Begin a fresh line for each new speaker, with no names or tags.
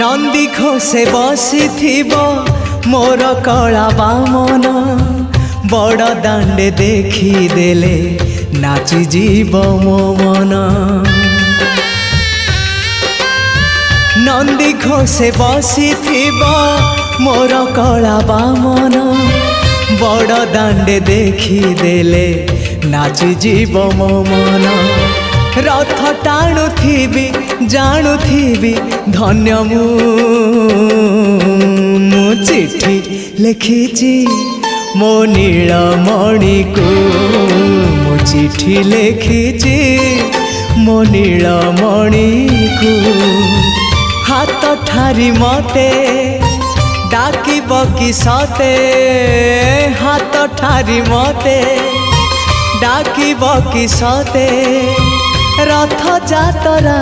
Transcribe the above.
नंदी घोषे बसी मोर कला बामन बड़ दांडे देखी देले नाची जीव मो मन। नंदी घोषे बसी मोर कला बामन बड़ दांडे देखी देले नाची जीव मो मन। रथ टाणुथिबी जाणुथिबी धन्य मु चिट्ठी लिखिची मो नीलमणि को मु चिट्ठी लिखिची मो नीलमणि को। हाथ ठारी मते डाकिब कि सते हाथ ठारी मते डाकिब कि सते रथ जातरा।